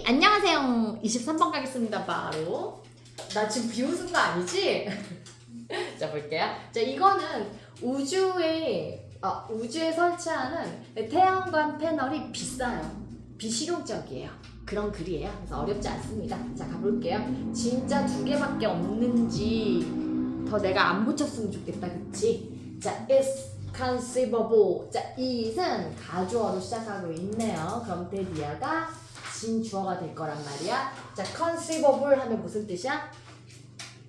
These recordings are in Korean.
안녕하세요. 23번 가겠습니다. 바로. 나 지금 비웃은 거 아니지? 자, 볼게요. 자, 이거는 우주에 설치하는 태양광 패널이 비싸요. 비실용적이에요. 그런 글이에요. 그래서 어렵지 않습니다. 자, 가볼게요. 진짜 두 개밖에 없는지 더 내가 안 붙였으면 좋겠다. 그치? 자, is conceivable. 자, is은 가주어로 시작하고 있네요. 그럼 데디아가 진주어가 될 거란 말이야. 자, conceivable 하면 무슨 뜻이야?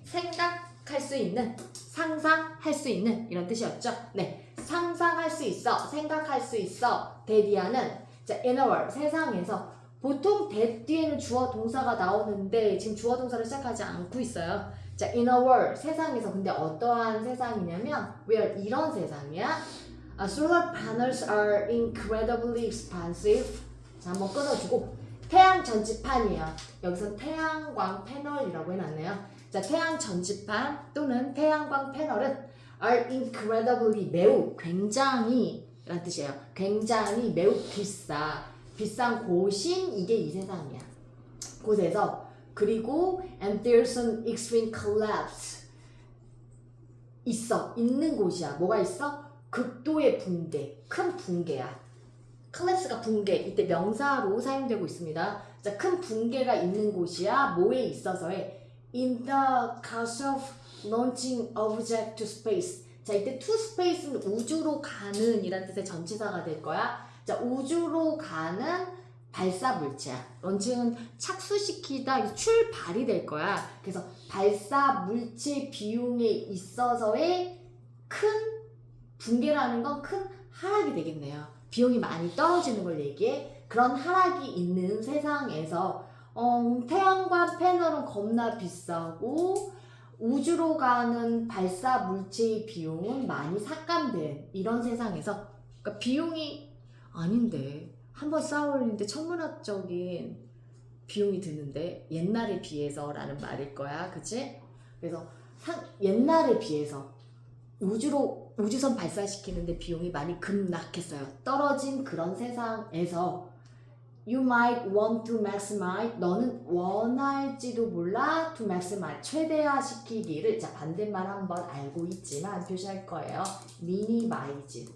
생각할 수 있는, 상상할 수 있는 이런 뜻이었죠. 네, 상상할 수 있어, 생각할 수 있어. 데디아는 자, in a world, 세상에서 보통 that 뒤에는 주어 동사가 나오는데 지금 주어 동사를 시작하지 않고 있어요. 자, in a world, 세상에서. 근데 어떠한 세상이냐면 where 이런 세상이야. Solar panels are incredibly expensive. 자, 한번 끊어주고 태양 전지판이에요. 여기서 태양광 패널이라고 해놨네요. 자, 태양 전지판 또는 태양광 패널은 are incredibly 매우, 굉장히 라는 뜻이에요. 굉장히 매우 비싼 곳인 이게 이 세상이야. 곳에서 그리고 and there's an extreme collapse 있는 곳이야. 뭐가 있어? 극도의 붕괴, 큰 붕괴야. collapse가 붕괴, 이때 명사로 사용되고 있습니다. 자, 큰 붕괴가 있는 곳이야. 뭐에 있어서에 in the cause of launching object to space. 자, 이때 to space는 우주로 가는 이란 뜻의 전치사가 될 거야. 자, 우주로 가는 발사 물체야. 런칭은 착수시키다, 출발이 될 거야. 그래서 발사 물체 비용에 있어서의 큰 붕괴라는 건 큰 하락이 되겠네요. 비용이 많이 떨어지는 걸 얘기해. 그런 하락이 있는 세상에서 태양광 패널은 겁나 비싸고 우주로 가는 발사 물체의 비용은 많이 삭감된 이런 세상에서, 그러니까 비용이 아닌데 한번 쌓아올리는데 천문학적인 비용이 드는데 옛날에 비해서라는 말일 거야. 그치? 그래서 옛날에 비해서 우주선 발사시키는데 비용이 많이 급락했어요. 떨어진 그런 세상에서 you might want to maximize, 너는 원할지도 몰라 to maximize, 최대화시키기를. 자, 반대말 한번 알고 있지만 표시할 거예요. minimize.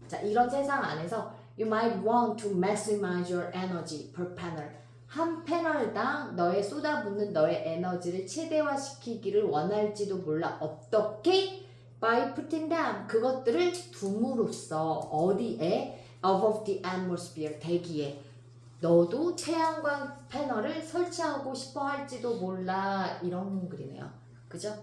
자, 이런 세상 안에서 you might want to maximize your energy per panel. 한 패널당 너의 쏟아붓는 너의 에너지를 최대화시키기를 원할지도 몰라. 어떻게? By putting them, 그것들을 둠으로써. 어디에? Above the atmosphere, 대기에. 너도 태양광 패널을 설치하고 싶어 할지도 몰라. 이런 글이네요. 그죠?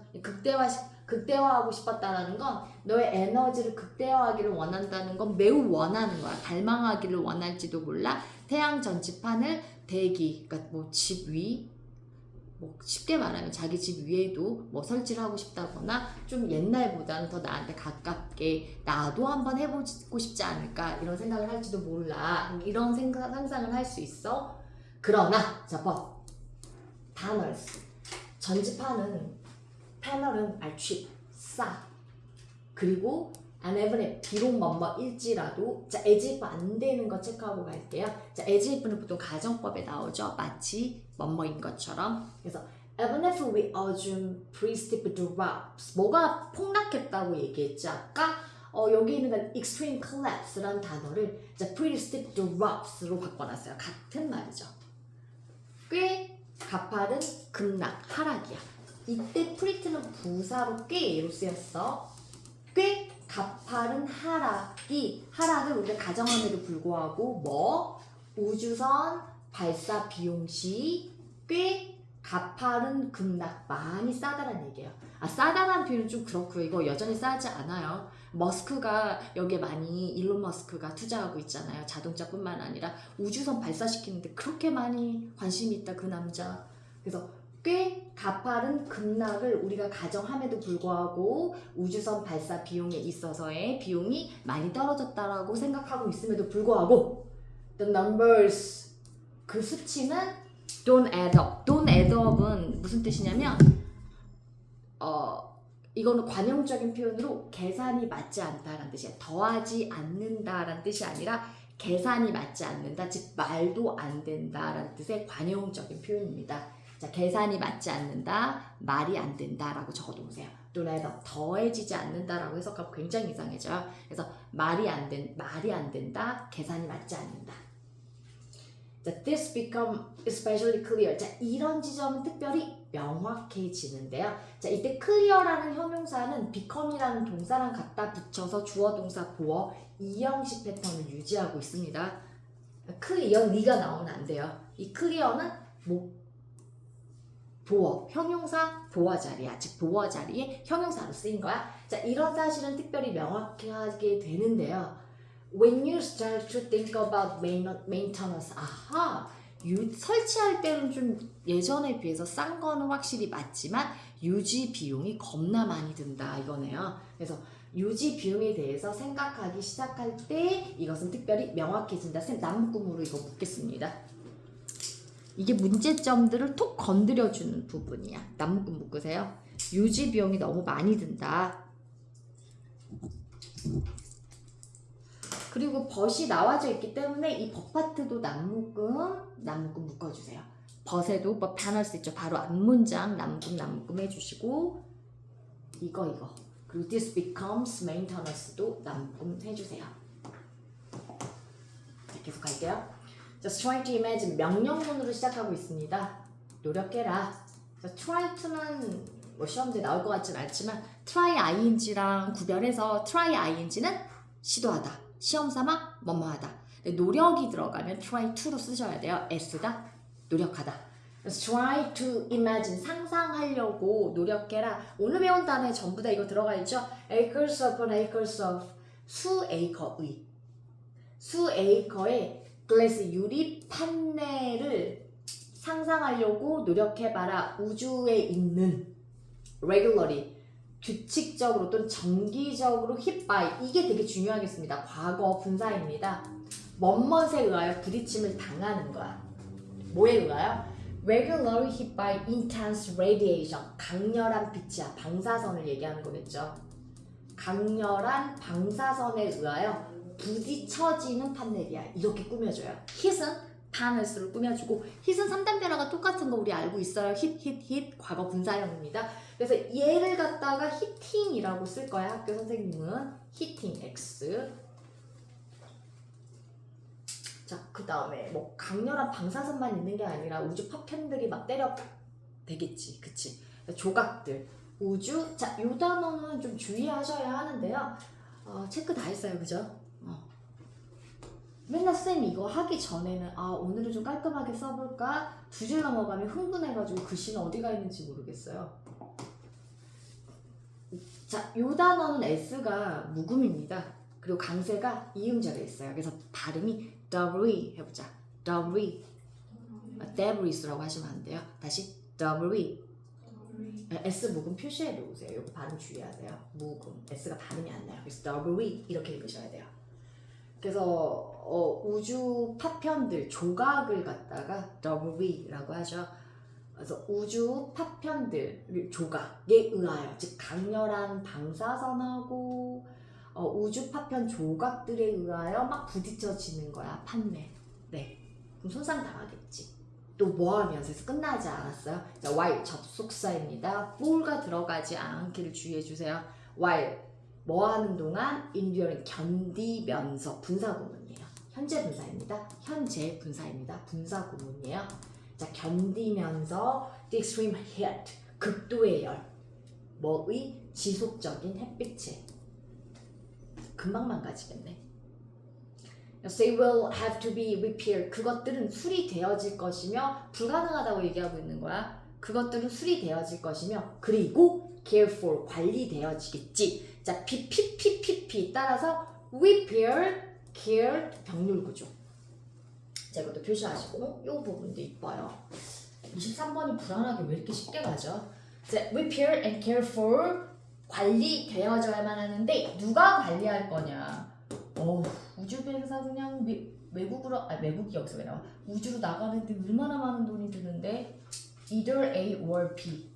극대화하고 싶었다라는 건 너의 에너지를 극대화하기를 원한다는 건 매우 원하는 거야. 갈망하기를 원할지도 몰라. 태양 전지판을 대기, 그러니까 뭐 집 위, 뭐 쉽게 말하면 자기 집 위에도 뭐 설치를 하고 싶다거나 좀 옛날보다는 더 나한테 가깝게 나도 한번 해보고 싶지 않을까 이런 생각을 할지도 몰라. 이런 상상을 할 수 있어. 그러나 자, panels, 패널은 are cheap, 싸. 그리고 and even if, 비록 뭐뭐일지라도. 자, as if 안 되는 거 체크하고 갈게요. 자, as if는 보통 가정법에 나오죠. 마치 뭐뭐인 것처럼. 그래서 even if we assume pretty steep drops, 뭐가 폭락했다고 얘기했지 아까? 여기 있는 건 extreme collapse라는 단어를 자, pretty steep drops로 바꿔놨어요. 같은 말이죠. 꽤 가파른 급락, 하락이야. 이때 pretty는 부사로 꽤로 쓰였어. 꽤 가파른 하락을 우리가 가정함에도 불구하고 우주선 발사 비용 시 꽤 가파른 급락, 많이 싸다란 얘기예요. 싸다란 표현은 좀 그렇고요. 이거 여전히 싸지 않아요. 여기에 많이 일론 머스크가 투자하고 있잖아요. 자동차뿐만 아니라 우주선 발사시키는데 그렇게 많이 관심이 있다, 그 남자. 그래서 꽤 가파른 급락을 우리가 가정함에도 불구하고 우주선 발사 비용에 있어서의 비용이 많이 떨어졌다라고 생각하고 있음에도 불구하고 the numbers, 그 수치는 don't add up. don't add up은 무슨 뜻이냐면 이거는 관용적인 표현으로 계산이 맞지 않다라는 뜻이야. 더하지 않는다라는 뜻이 아니라 계산이 맞지 않는다, 즉 말도 안 된다라는 뜻의 관용적인 표현입니다. 자, 계산이 맞지 않는다, 말이 안 된다라고 적어놓으세요. 또는 더해지지 않는다라고 해석하면 굉장히 이상해져요. 그래서 말이 안 된다, 계산이 맞지 않는다. 자, this become especially clear. 자, 이런 지점은 특별히 명확해지는데요. 자, 이때 clear라는 형용사는 become이라는 동사랑 갖다 붙여서 주어, 동사, 보어 이 형식 패턴을 유지하고 있습니다. clear, 리가 나오면 안 돼요. 이 clear는 보어, 형용사 보어 자리야. 즉 보어 자리에 형용사로 쓰인 거야. 자, 이런 사실은 특별히 명확하게 되는데요. When you start to think about maintenance, 아하, 설치할 때는 좀 예전에 비해서 싼 거는 확실히 맞지만 유지 비용이 겁나 많이 든다 이거네요. 그래서 유지 비용에 대해서 생각하기 시작할 때 이것은 특별히 명확해진다. 쌤 남문구문으로 이거 묻겠습니다. 이게 문제점들을 톡 건드려주는 부분이야. 남문구 묶으세요. 유지 비용이 너무 많이 든다. 그리고 벗이 나와져 있기 때문에 이 벗 파트도 남문금 묶어주세요. 벗에도 뭐 패널스 있죠. 바로 앞문장 남문금 해주시고 이거 그리고 this becomes maintenance도 남문금 해주세요. 자, 계속 갈게요. 자, try to imagine 명령문으로 시작하고 있습니다. 노력해라. 자, try to는 뭐 시험지에 나올 것 같진 않지만 try ing랑 구별해서 try ing는 시도하다. 시험 삼아 뭐뭐하다. 노력이 들어가면 try to로 쓰셔야 돼요. s가 노력하다. try to imagine 상상하려고 노력해라. 오늘 배운 단어에 전부 다 이거 들어가 있죠. acres upon acres of 수에이커의 글래스 유리 판넬을 상상하려고 노력해봐라. 우주에 있는 regularly 규칙적으로 또는 정기적으로 hit by 이게 되게 중요하겠습니다. 과거 분사입니다. 뭐뭇에 의하여 부딪힘을 당하는 거야. 뭐에 의하여? regularly hit by intense radiation 강렬한 빛이야. 방사선을 얘기하는 거겠죠. 강렬한 방사선에 의하여 부딪혀지는 판넬이야. 이렇게 꾸며줘요. hit은 파널스로 꾸며주고 hit은 3단 변화가 똑같은 거 우리 알고 있어요. hit 과거 분사형입니다. 그래서 얘를 갖다가 hitting이라고 쓸 거야. 학교 선생님은 hitting x. 자, 그 다음에 뭐 강렬한 방사선만 있는 게 아니라 우주 파편들이 막 때려 되겠지, 그치? 조각들, 우주. 자, 요 단어는 좀 주의하셔야 하는데요. 체크 다 했어요, 그죠? 맨날 쌤이 이거 하기 전에는 오늘은 좀 깔끔하게 써볼까? 2줄 넘어가면 흥분해가지고 글씨는 어디가 있는지 모르겠어요. 자, 요 단어는 S가 묵음입니다. 그리고 강세가 이음절에 있어요. 그래서 발음이 W 해보자. W debris라고 하시면 안 돼요. 다시 W S 묵음 표시해 놓으세요. 이거 발음 주의하세요. 묵음 S가 발음이 안 나요. 그래서 W 이렇게 읽으셔야 돼요. 그래서 우주 파편들 조각을 갖다가 W라고 하죠. 그래서 우주 파편들 조각에 의하여 즉 강렬한 방사선하고 우주 파편 조각들에 의하여 막 부딪혀지는 거야 판넬. 네, 그럼 손상 당하겠지. 또 뭐하면서 해서 끝나지 않았어요. 자, while 접속사입니다. for가 들어가지 않기를 주의해 주세요. while 뭐하는 동안 enduring 견디면서 분사구문이에요. 현재 분사입니다. 현재 분사입니다. 분사구문이에요. 자, 견디면서 the extreme heat 극도의 열 뭐의 지속적인 햇빛에 금방 망가지겠네. They will have to be repaired. 그것들은 수리되어질 것이며 불가능하다고 얘기하고 있는 거야. 그것들은 수리되어질 것이며 그리고 care for 관리되어지겠지. 자, PPPPP 따라서 repair, care 병률 구조. 자, 이것도 표시하시고 이 부분도 이뻐요. 23번이 불안하게 왜 이렇게 쉽게 가죠? 자, repair and care for 관리되어져야만 하는데 누가 관리할 거냐? 우주 비행사 그냥 외국으로 외국이 여기서 왜 나와? 우주로 나가는데 얼마나 많은 돈이 드는데 either A or B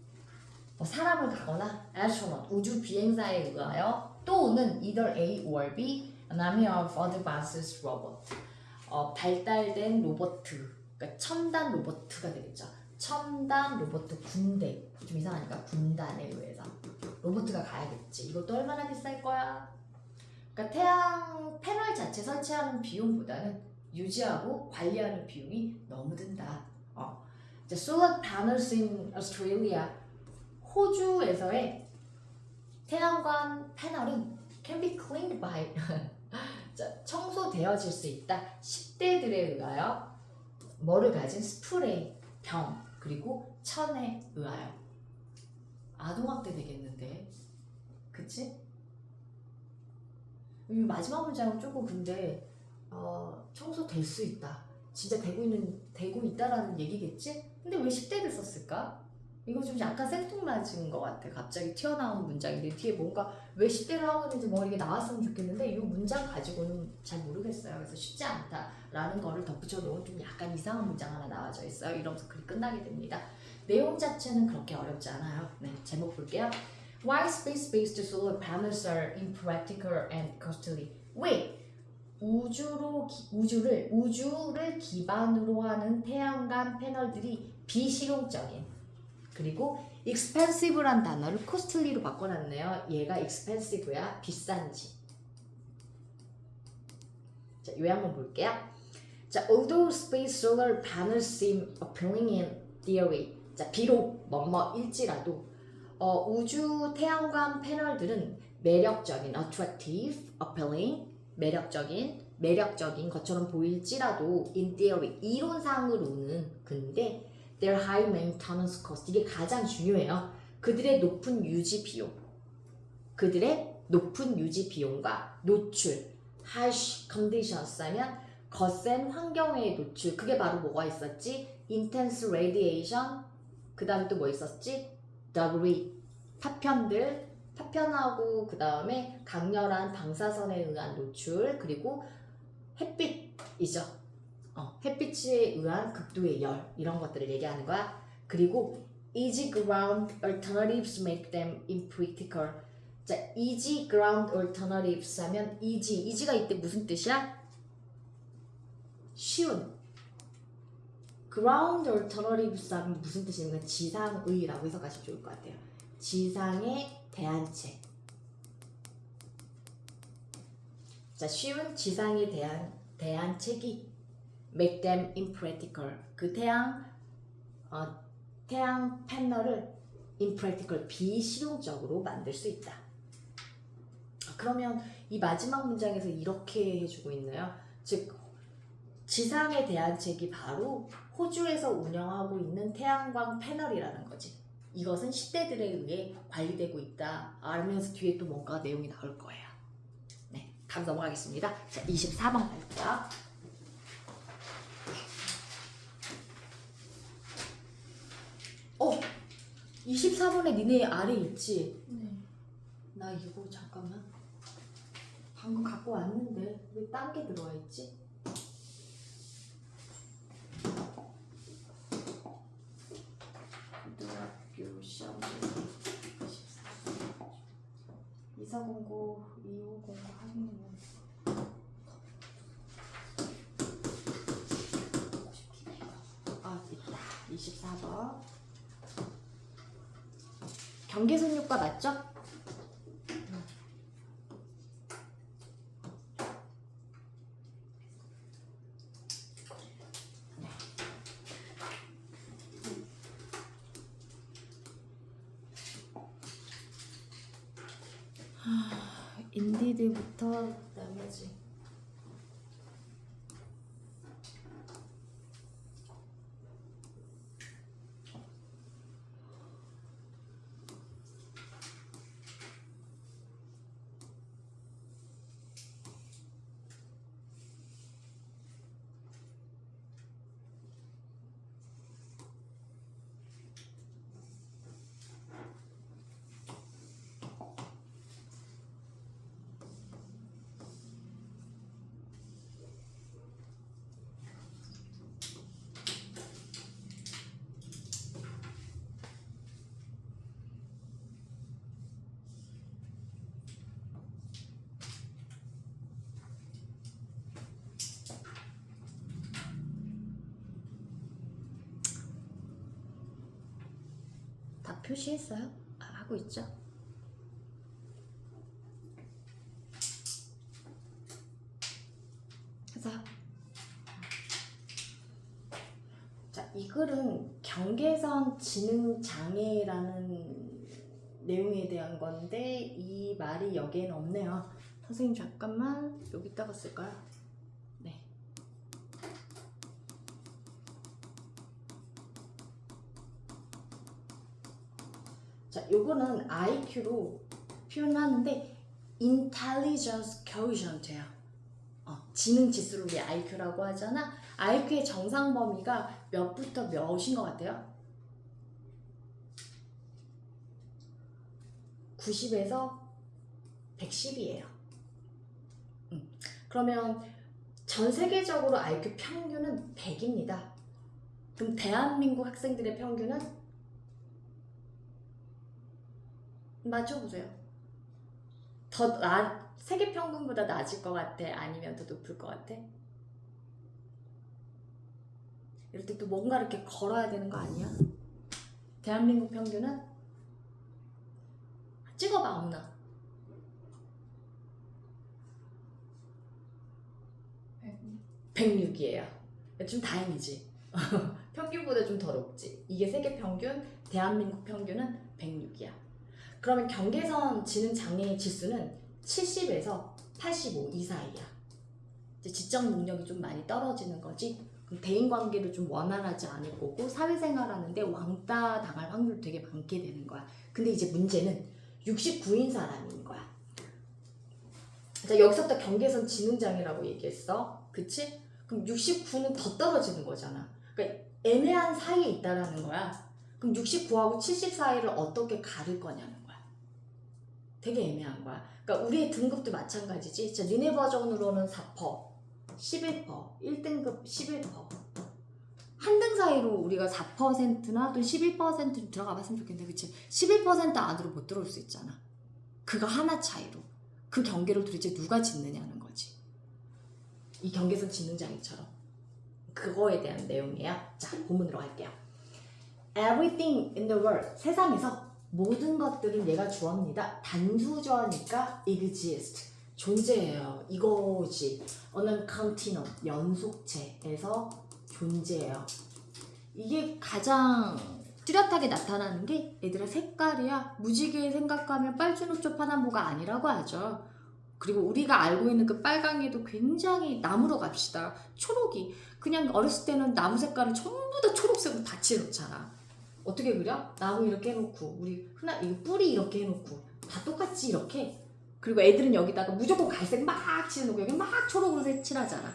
사람을 가거나 astronaut 우주 비행사에 의하여 또는 either A or B an army of advanced robot 발달된 로봇, 그러니까 첨단 로봇가 되겠죠. 첨단 로봇 군대. 좀 이상하니까 군단에 의해서 로봇가 가야겠지. 이것도 얼마나 비쌀 거야? 그러니까 태양 패널 자체 설치하는 비용보다는 유지하고 관리하는 비용이 너무 든다. 이제 solar panels in Australia, 호주에서의 태양광 패널은 can be cleaned by 청소되어질 수 있다. 10대들에 의하여 뭐를 가진 스프레이, 병, 그리고 천에 의하여. 아동학대 되겠는데, 그치? 이 마지막 문장은 조금 근데 청소될 수 있다. 진짜 되고 있다라는 얘기겠지? 근데 왜 10대를 썼을까? 이거 좀 약간 생뚱맞은 것 같아. 갑자기 튀어나온 문장인데 뒤에 뭔가 왜 10대를 하고 있는지 뭐 이게 나왔으면 좋겠는데 이 문장 가지고는 잘 모르겠어요. 그래서 쉽지 않다라는 거를 덧붙여 놓은 좀 약간 이상한 문장 하나 나와져 있어요. 이러면서 글이 끝나게 됩니다. 내용 자체는 그렇게 어렵지 않아요. 네, 제목 볼게요. Why space-based solar panels are impractical and costly? 왜 우주를 기반으로 하는 태양광 패널들이 비실용적인, 그리고 expensive란 단어를 costly로 바꿔놨네요. 얘가 expensive야, 비싼지. 자, 요약 한번 볼게요. 자, although space solar panels seem appealing in theory. 자, 비록 뭐뭐일지라도 우주 태양광 패널들은 매력적인, attractive, appealing, 매력적인 것처럼 보일지라도 in theory, 이론상으로는. 근데 their high maintenance cost, 이게 가장 중요해요. 그들의 높은 유지 비용과 노출, harsh conditions 하면 거센 환경의 노출. 그게 바로 뭐가 있었지? intense radiation, 그 다음에 또 뭐 있었지? debris, 파편하고 그 다음에 강렬한 방사선에 의한 노출, 그리고 햇빛이죠. 햇빛에 의한 극도의 열, 이런 것들을 얘기하는 거야. 그리고 easy ground alternatives make them impractical. 자, easy ground alternatives 하면 easy가 이때 무슨 뜻이야? 쉬운. ground alternatives 하면 무슨 뜻이냐면 지상의라고 해석하시면 좋을 것 같아요. 지상의 대안책. 자, 쉬운 지상에 대한 대안책이 make them impractical. 그 태양 패널을 impractical, 비실용적으로 만들 수 있다. 그러면 이 마지막 문장에서 이렇게 해주고 있네요. 즉, 지상의 대안책이 바로 호주에서 운영하고 있는 태양광 패널이라는 거지. 이것은 10대들에 의해 관리되고 있다. 알면서 뒤에 또 뭔가 내용이 나올 거예요. 네, 다음 넘어가겠습니다. 자, 24번 갈게요. 24번에 니네 아래 있지? 네. 나 이거 잠깐만. 방금 갖고 왔는데 왜 딴 게 들어와 있지? 고등학교 시험 2409, 2509 확인해. 있다. 24번. 경계선율과 맞죠? 인디드부터 그다음에지. 표시했어요? 하고 있죠? 해서요. 자, 이 글은 경계선 지능 장애라는 내용에 대한 건데 이 말이 여기에는 없네요. 선생님 잠깐만 여기다가 쓸까요? 네. 자, 요거는 IQ로 표현하는데 Intelligence Quotient예요. 지능 지수를 우리 IQ라고 하잖아. IQ의 정상 범위가 몇부터 몇인 것 같아요? 90에서 110이에요. 그러면 전 세계적으로 IQ 평균은 100입니다. 그럼 대한민국 학생들의 평균은? 맞춰보세요. 세계 평균보다 낮을 것 같아? 아니면 더 높을 것 같아? 이럴 때 또 뭔가 이렇게 걸어야 되는 거 아니야? 대한민국 평균은? 찍어봐, 없나? 106이에요. 좀 다행이지. 평균보다 좀 더 높지. 이게 세계 평균, 대한민국 평균은 106이야. 그러면 경계선 지능 장애 지수는 70에서 85 이 사이야. 이제 지적 능력이 좀 많이 떨어지는 거지. 그럼 대인관계도 좀 원활하지 않을 거고 사회생활하는데 왕따 당할 확률이 되게 많게 되는 거야. 근데 이제 문제는 69인 사람인 거야. 자, 여기서부터 경계선 지능 장애라고 얘기했어. 그치? 그럼 69는 더 떨어지는 거잖아. 그러니까 애매한 사이에 있다라는 거야. 그럼 69하고 70 사이를 어떻게 가를 거냐는 거야. 되게 애매한 거야. 그러니까 우리의 등급도 마찬가지지. 자, 니네 버전으로는 4%, 11%, 1등급 11%. 한등 사이로 우리가 4%나 또 11% 들어가 봤으면 좋겠는데, 그치? 11% 안으로 못 들어올 수 있잖아. 그거 하나 차이로. 그 경계를 도대체 누가 짓느냐는 거지. 이 경계선 지능 장애처럼. 그거에 대한 내용이에요. 자, 본문으로 갈게요. Everything in the world. 세상에서 모든 것들은 얘가 주어입니다. 단수저니까 exist. 존재해요. 이거지. 어느 컨티넘, 연속체에서 존재해요. 이게 가장 뚜렷하게 나타나는 게 얘들아 색깔이야. 무지개 생각하면 빨주노초 파남보가 아니라고 하죠. 그리고 우리가 알고 있는 그 빨강이도 굉장히 나무로 갑시다. 초록이. 그냥 어렸을 때는 나무 색깔을 전부 다 초록색으로 다 칠해놓잖아. 어떻게 그려? 나무 이렇게 해놓고 우리 이 뿌리 이렇게 해놓고 다 똑같이 이렇게. 그리고 애들은 여기다가 무조건 갈색 막 칠해놓고 여기 막 초록으로 칠하잖아.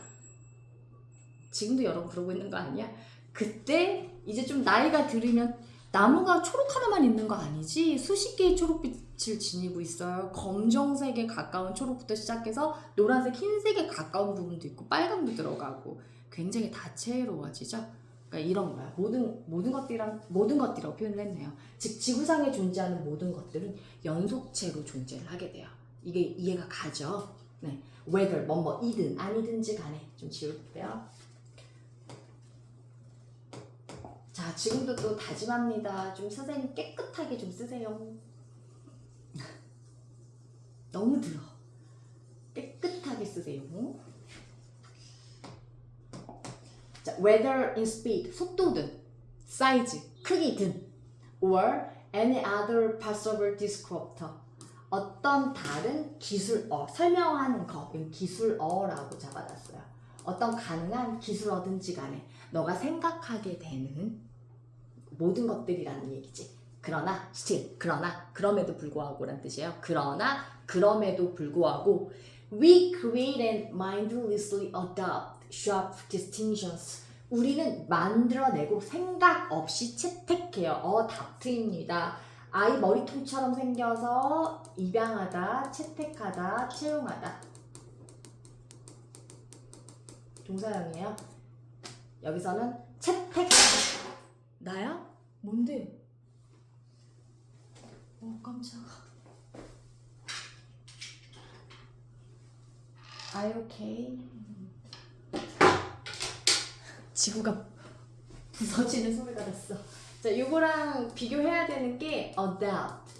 지금도 여러분 그러고 있는 거 아니야? 그때 이제 좀 나이가 들으면 나무가 초록 하나만 있는 거 아니지? 수십 개의 초록빛을 지니고 있어요. 검정색에 가까운 초록부터 시작해서 노란색, 흰색에 가까운 부분도 있고 빨강도 들어가고 굉장히 다채로워지죠. 그러니까 이런 거야. 모든 것들이라고 표현을 했네요. 즉 지구상에 존재하는 모든 것들은 연속체로 존재를 하게 돼요. 이게 이해가 가죠? 네. whether 뭐이든 아니든지 간에 좀 지울게요. 자, 지금도 또 다짐합니다. 좀 선생님 깨끗하게 좀 쓰세요. 너무 들어. 깨끗하게 쓰세요. 자, whether in speed, 속도든, size, 크기든, or any other possible descriptor, 어떤 다른 기술어, 설명하는 거, 이건 기술어라고 잡아놨어요. 어떤 가능한 기술어든지 간에 너가 생각하게 되는 모든 것들이라는 얘기지. 그러나 still, 그러나 그럼에도 불구하고 라는 뜻이에요. 그러나 그럼에도 불구하고 we create and mindlessly adopt sharp distinctions. 우리는 만들어내고 생각 없이 채택해요. adopt입니다. 아이 머리통처럼 생겨서 입양하다, 채택하다, 채용하다. 동사형이에요. 여기서는 채택. 나야? 뭔데? 깜짝아. Are you okay? 지구가 부서지는 소리가 났어. 자, 요거랑 비교해야 되는 게 adapt.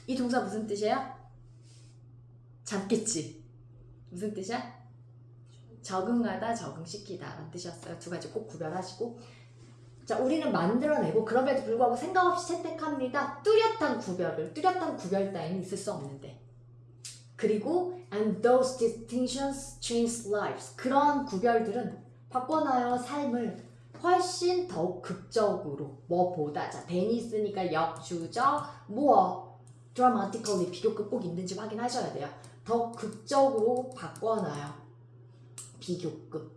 이 동사 무슨 뜻이에요? 잡겠지. 무슨 뜻이야? 적응하다, 적응시키다 라는 뜻이었어요. 두 가지 꼭 구별하시고. 자, 우리는 만들어내고 그럼에도 불구하고 생각 없이 채택합니다. 뚜렷한 구별 따위는 있을 수 없는데. 그리고 and those distinctions change lives. 그런 구별들은 바꿔놔요 삶을 훨씬 더욱 극적으로 뭐보다. 자, than이 있으니까 역주적 more dramatically 비교급 꼭 있는지 확인하셔야 돼요. 더 극적으로 바꿔놔요. 비교급.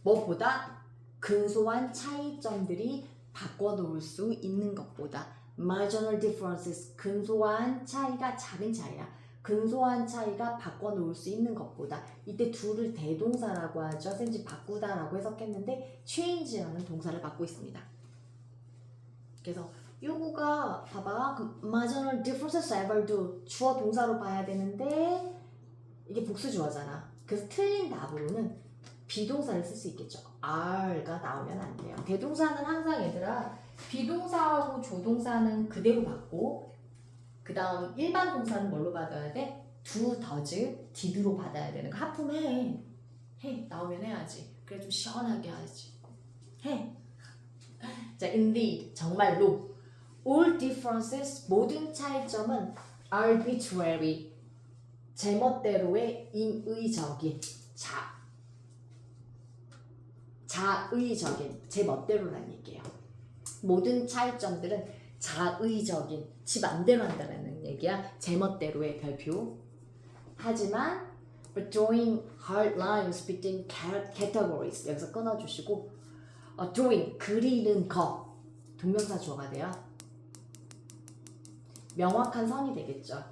뭐보다 근소한 차이점들이 바꿔놓을 수 있는 것보다 marginal differences 근소한 차이가 작은 차이야. 근소한 차이가 바꿔놓을 수 있는 것보다 이때 둘을 대동사라고 하죠. 쌤지 바꾸다라고 해석했는데 change라는 동사를 받고 있습니다. 그래서 요거가 봐봐. 그 marginal differences ever do 주어 동사로 봐야 되는데 이게 복수주어잖아. 그래서 틀린 답으로는 비동사를 쓸 수 있겠죠. R가 나오면 안 돼요. 대동사는 항상 얘들아 비동사하고 조동사는 그대로 받고 그 다음 일반 동사는 뭘로 받아야 돼? do, does, did로 받아야 되는 거. 하품해. 해. 나오면 해야지. 그래 좀 시원하게 하지. 해. 자, indeed. 정말로 all differences 모든 차이점은 arbitrary 제멋대로의 인의적인 자의적인 제멋대로라는 얘기예요. 모든 차이점들은 자의적인 지 맘대로 한다는 얘기야. 제멋대로의 별표. 하지만 but drawing hard lines between categories 여기서 끊어주시고 drawing 그리는 거 동명사 주어가 돼요. 명확한 선이 되겠죠.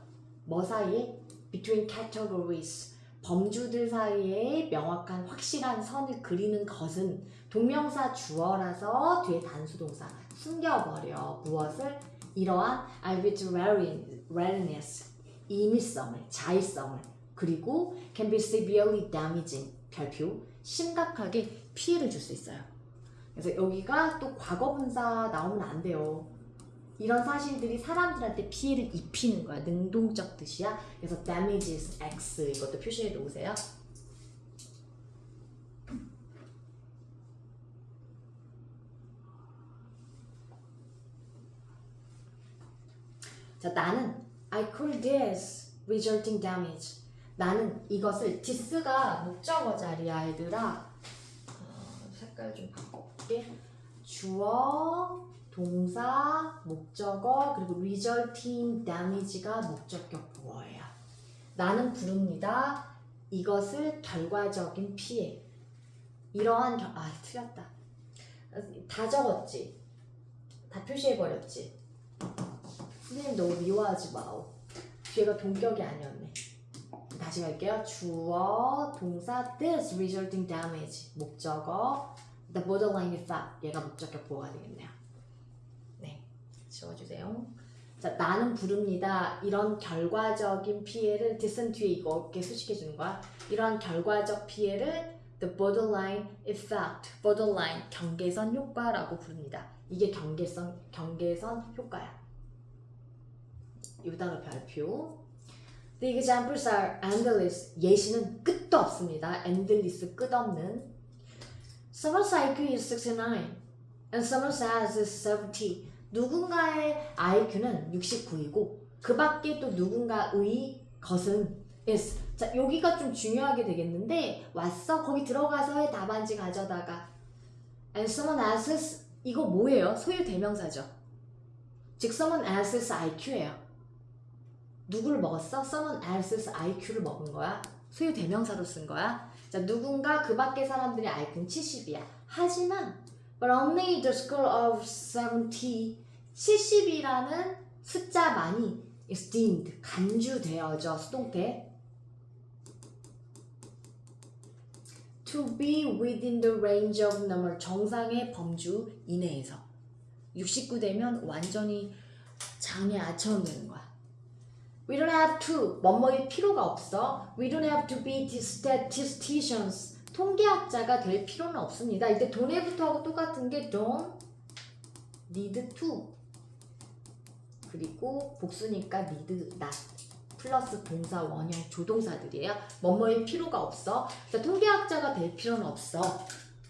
뭐 사이에? between categories 범주들 사이에 명확한 확실한 선을 그리는 것은 동명사 주어라서 뒤에 단수동사 숨겨버려. 무엇을? 이러한 arbitrariness 임의성을 자의성을 그리고 can be severely damaging 별표 심각하게 피해를 줄 수 있어요. 그래서 여기가 또 과거분사 나오면 안 돼요. 이런 사실들이 사람들한테 피해를 입히는 거야. 능동적 뜻이야. 그래서 damages X 이것도 표시해 놓으세요. 자, 나는 I call this resulting damage. 나는 이것을 this가 목적어 자리야 얘들아. 색깔 좀 바꿔볼게. 주어 동사, 목적어, 그리고 resulting damage가 목적격 보어예요. 나는 부릅니다. 이것을 결과적인 피해. 이러한 틀렸다. 다 적었지? 다 표시해버렸지? 선생님 너무 미워하지 마오. 뒤에가 동격이 아니었네. 다시 갈게요. 주어, 동사, this resulting damage. 목적어, the borderline effect. 얘가 목적격 보어가 되겠네요. 지워주세요. 자, 나는 부릅니다. 이런 결과적인 피해를 this는 뒤에 이렇게 수식해 주는 거야. 이런 결과적 피해를 the borderline effect, borderline 경계선 효과라고 부릅니다. 이게 경계선 효과야. 이 단어 별표. The examples are endless. 예시는 끝도 없습니다. endless 끝없는. Someone's IQ is 69 and someone says it's 70. 누군가의 IQ는 69이고 그 밖에 또 누군가의 것은 is. 자, 여기가 좀 중요하게 되겠는데 왔어? 거기 들어가서의 답안지 가져다가 and someone else's 이거 뭐예요? 소유 대명사죠. 즉 someone else's IQ예요. 누구를 먹었어? someone else's IQ를 먹은 거야. 소유 대명사로 쓴 거야. 자, 누군가 그 밖의 사람들의 IQ는 70이야. 하지만 but only the score of 70 70이라는 숫자만이 is deemed 간주되어져 수동태 to be within the range of number 정상의 범주 이내에서 69 되면 완전히 장애 아처럼 되는 거야. We don't have to 뭐뭐일 필요가 없어. We don't have to be statisticians 통계학자가 될 필요는 없습니다. 이때 don't have to하고 똑같은 게 don't need to 그리고 복수니까 need not 플러스 동사 원형 조동사들이에요. 뭐뭐일 필요가 없어. 자, 통계학자가 될 필요는 없어.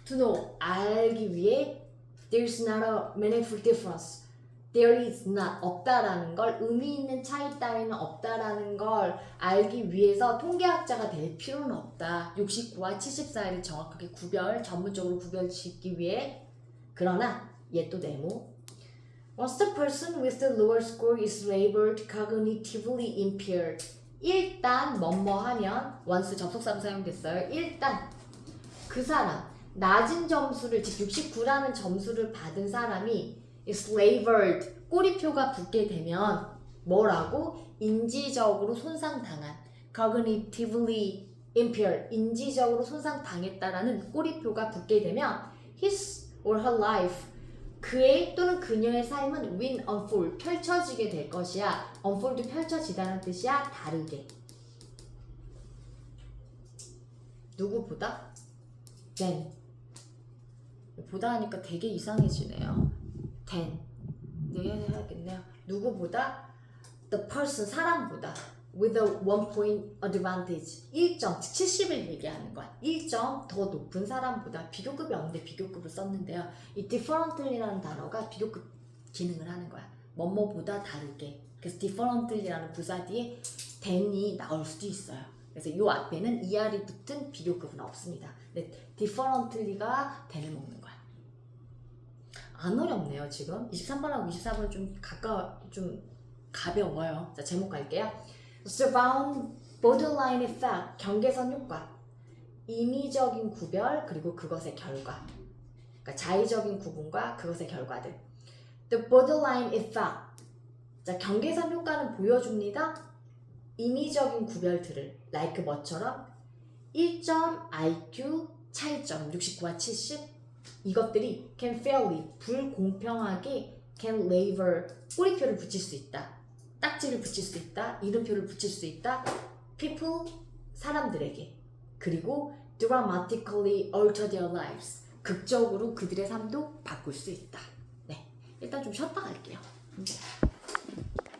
To know 알기 위해 there's not a meaningful difference. There is not 없다라는 걸 의미 있는 차이 따위는 없다라는 걸 알기 위해서 통계학자가 될 필요는 없다. 69와 74를 정확하게 전문적으로 구별짓기 위해. 그러나 얘 또 네모. Once the person with the lower score is labeled cognitively impaired. 일단 뭐뭐 하면 once 접속사로 사용됐어요. 일단 그 사람 낮은 점수를 즉 69라는 점수를 받은 사람이 is labeled 꼬리표가 붙게 되면 뭐라고? 인지적으로 손상당한 cognitively impaired 인지적으로 손상당했다라는 꼬리표가 붙게 되면 his or her life 그의 또는 그녀의 삶은 will unfold 펼쳐지게 될 것이야. unfold 펼쳐지다는 뜻이야. 다르게 누구보다? than 보다 하니까 되게 이상해지네요. than 네, 해야겠네요. 누구보다? the person 사람보다 with a 1 point advantage 1점, 즉 70을 얘기하는 거야. 1점 더 높은 사람보다 비교급이 없는데 비교급을 썼는데요. 이 differently라는 단어가 비교급 기능을 하는 거야. 뭐뭐보다 다르게. 그래서 differently라는 부사 뒤에 than이 나올 수도 있어요. 그래서 이 앞에는 ER이 붙은 비교급은 없습니다. 근데 differently가 than을 먹는 거야. 안 어렵네요, 지금. 23번하고 24번은 좀 가벼워요. 자, 제목 갈게요. Surround borderline effect, 경계선 효과, 임의적인 구별 그리고 그것의 결과. 그러니까 자의적인 구분과 그것의 결과들. The borderline effect. 자, 경계선 효과는 보여줍니다. 임의적인 구별들을 like 뭐처럼 1점 IQ 차이점 69와 70 이것들이 can fairly 불공평하게 can label 꼬리표를 붙일 수 있다. 딱지를 붙일 수 있다. 이름표를 붙일 수 있다. people 사람들에게 그리고 dramatically alter their lives 극적으로 그들의 삶도 바꿀 수 있다. 네, 일단 좀 쉬었다 갈게요.